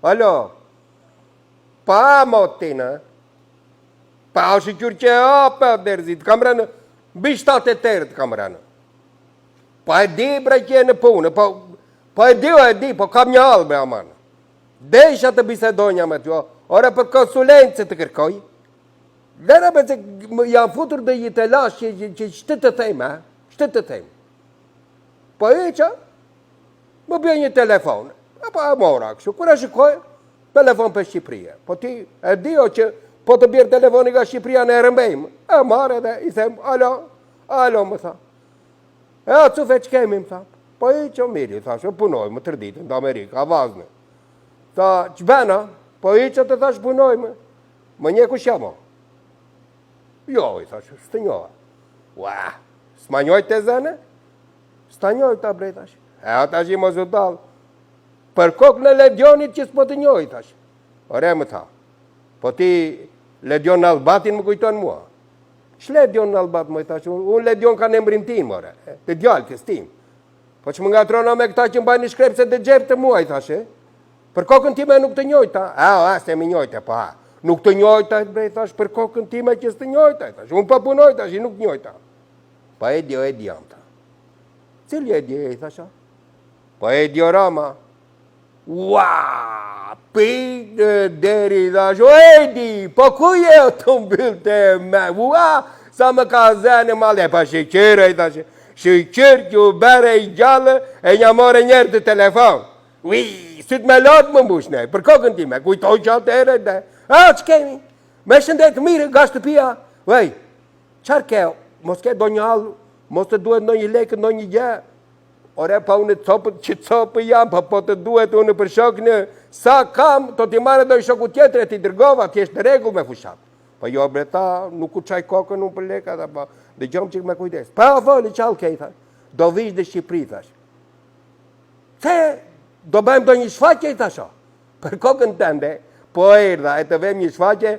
Alo, pa motina, pa është qërë që pa derzit, kam rënë, bi 7 kam rënë. Pa e di bre që e në punë, po e di, po kam një halë bre amanë. Desha të bisedonja me t'jo, ore për konsulencë të kërkoj, Dera me që janë futur dhe i të lash që shtë të thejme, shtë të thejme. Po e që, më bje një telefon, e pa e mora kështu, kura shikoj, telefon për Shqipëria. Po ti e dio që po të bjerë telefoni nga Shqipëria në rëmbejmë, e marë dhe i them, alo, më tha. E a cufe që kemi, më tha. Po e që miri, tha, që punojmë të rditin të Amerika, avazne. Tha, që bena, po e që të thash punojmë, më një ku shamo. Jo, i thash, së të njoha. Ua, s'ma njoj të zene? Së të njoj të bre, thash. E ata që i më zudal. Për kokë në ledionit që s'po të njoj, thash. Ore, më tha. Po ti, ledion në Albatin më kujton mua. Që ledion në Albat, më i thash. Unë ledion ka në emrin tim, ore. Të djallë, të stim. Po që më nga trona me këta që mbaj një shkrepse dhe gjep të mua, i thash. Për kokën time nuk të njoj, ta. Se mi njoj të, pa. Nuk të njojta, bre, thash, për kokën time që së të njojta, thash, unë pa punojta, që nuk njojta. Pa e jam, ta. Cili e dio, thash, pa e dio Rama. Ua, pitë deri, thash, e di, po ku je të mbyllë të me, ua, sa më ka zene malë, pa shqyqyre, thash, shqyqyre që u bere i gjallë, e një more njerë të telefon. Ui, sytë me lotë më mbushne, për kokën time, kujtoj që atë ere, dhe. Që kemi? Me shëndet mirë, ga shtëpia. Vej, qarë ke? Mos ke do një halë, mos të duhet në një lekë, në një gjë. Ore, pa unë që copë jam, po të duhet unë për shok në sa kam, të t'i marrë do i shoku tjetër e t'i dërgova, t'i eshtë në regull me fushat. Po jo, bre, ta, nuk u qaj kokën unë për leka, dhe gjom që me kujdes. Pa o voli, qalë kej, thash, do vish dhe Shqipëri, thash. Se, do bëjmë do një shfaqe, thash, për kokën tënde. Po erdha, e të vem një shfaqe,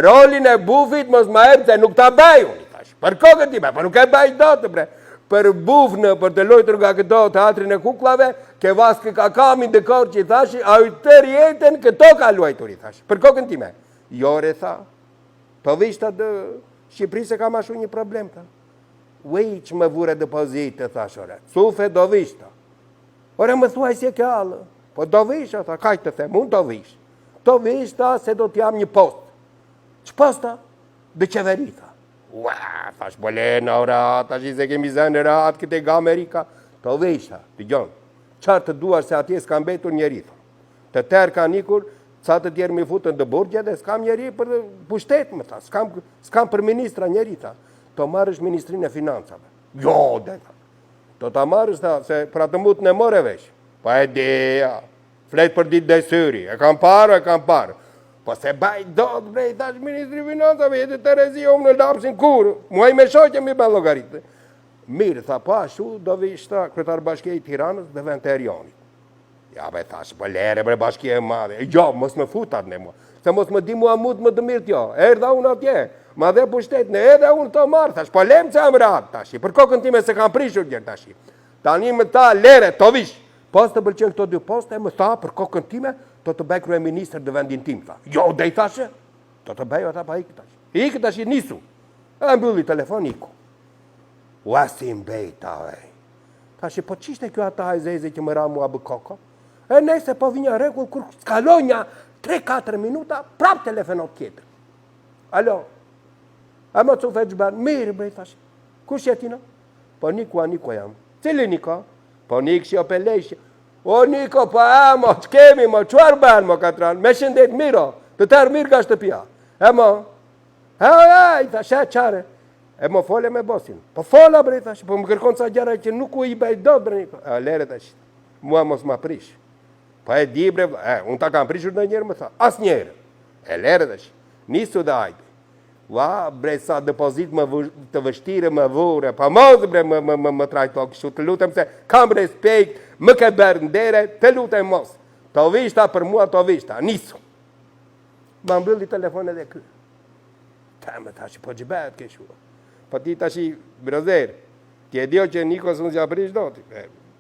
rolin e bufit mos ma ebë, se nuk ta bëj unë, thash, për kokën time, për nuk e bëj do të bre, për bufnë, për të lojtër nga këto teatrin e kuklave, ke vaskë ka kamin dhe korë që i thash, a u tër jetën këto ka luajtur i thash, për kokën time. Jore tha, po vishta dë Shqipëri se ka ma shu një problem, tha. Wej që më vure depozitë, thash, ore, cufe do vishta. Ore më thuaj si e kjallë, po do vishta, tha, kaj të them, unë do vishta. To vishta se do t'jam një post. Që posta? Dë qeveri, tha. Ua, thash bolena, ora, thash i se kemi zënë ratë këte nga Amerika. To vishta, t'i gjonë. Qarë të duar se atje s'kam betur njeri, tha. Të terë ka nikur, ca të tjerë mi futën dë burgje dhe s'kam njeri për pushtet, më tha. S'kam për ministra njeri, tha. To marrësh ministrinë e financave. Jo, dhe, tha. To ta marrësh, tha, se pra të mutë në more vesh. Pa e deja. Fletë për ditë dhe sëri, e kam parë. Po se baj do të brej, thash Ministri Financave, jetë të rezi umë në lapsin kurë, muaj me shoqe mi ban logaritë. Mirë, tha, pa, shu do vishta kretar bashkje i Tiranës dhe vend të Erionit. Ja, be, thash, po lere, bre, bashkje e madhe. Jo, mos me futat në mua, se mos me di mua mut më të mirë tjo, erdha unë atje, ma dhe pushtet në edhe unë të marë, thash, po lem që am ratë, tashi, për kokën time se kam prishur gjerë, tashi. Tani me ta, lere, to vish. Pas të bëlqen këto dy poste, më tha për kokën time, do të bëj krye minister dhe vendin tim, tha. Jo, dhe i thashe, do të bëj ata pa ikë tash. Ikë tash i nisu. E mbylli telefon iku. Ua si mbej ta, vej. Tash, po qishte kjo ata hajzeze që më ra mua bë koko? E nese po vinja regull, kur s'kaloj një 3-4 minuta, prap telefonot tjetër. Alo, a më cufe gjban, mirë, brej, tash. Kush jetina? Po Niko jam. Cili Niko? Po Nikë që o peleshë. O Niko, po mo, që kemi, mo, qëar banë, mo, katran, me shëndet miro, të tërë mirë ka shtëpia. E mo, i tha, shë qare. E mo, fole me bosin. Po fola, bre, thash, po më kërkon sa gjara që nuk u i baj do, bre, Niko. Lere, thash, mua mos ma prish. Po e di, bre, unë ta kam prishur në njerë, më tha, as njerë. E lere, thash, nisu dhe ajde. Ua, bre, sa depozit më të vështire më vure, pa mos, bre, më trajto kështu, të lutem se kam respekt, më ke bërë ndere, të lutem mos. Të vishta për mua, të vishta, nisu. Ma mbylli telefon edhe kërë. Ta më tashi, po gjibet kështu. Po ti tashi, brozer, ti e dio që Nikos unë zja prish do,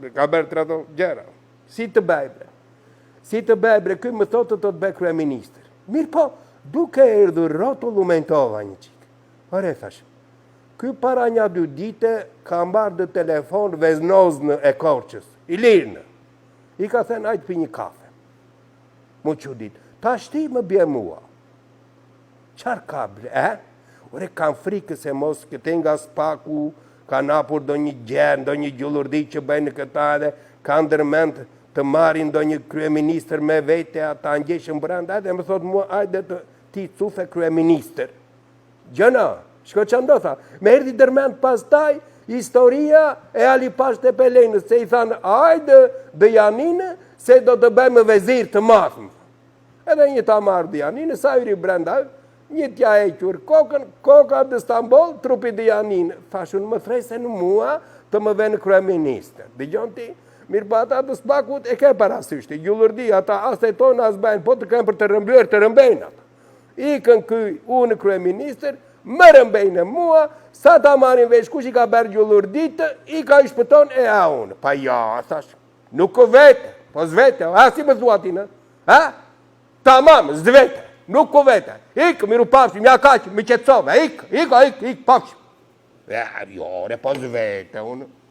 ka bërë të rato gjera. Si të baj, bre. si të bëj bre, ky më thotë të bëj kryeministër. Mirë po, duke erdhur rrotull u mentova një qik. Ore, thash, ky para një 2 dite ka mbarë dë telefon veznoznë e Korçës, i lirnë. I ka thënë, ajtë pi një kafe. Mu që ditë, ta shti më bje mua. Qarë ka bre, Ore, kanë frikë se mos këtë nga spaku, ka napur do një gjerë, do një gjullurdi që bëjnë këta dhe kanë dërmend të marin do një kryeministër me vete, ata ngjeshën brenda, dhe më thotë mua, ajde të ti cufe kryeministër. Gjëna, shko që ndotha, me erdi dërmend pas taj, historia e Ali Pash të Pelenës, se i thanë, ajde dë Janinë, se do të bëjmë vezir të mathmë. Edhe një ta marrë dë Janinë, sa yri brenda, një tja e qurë kokën, koka dë Stambol, trupi dë Janinë. Thashun, më threjse në mua të më venë kryeministër. Dëgjon ti? Mirë pa ata të spakut e ke parasishti. Gjullërdi, ata as e tonë as bëjnë, po të kemë për të rëmbluar, të rëmbejnë ata. Ikën këj unë kryeministër, më rëmbejnë mua, sa ta marin vesh kush i ka bërë gjullërdit, i ka i shpëton e a unë. Pa ja, thash, nuk ko vete, po zvete, a si më thua ti në? Ha? Tamam, zvete, nuk ko vete. Ikë, miru pafshim, ja kaqë, më qetsove, ikë, pafshim. Ja, jore, po zvete, unë.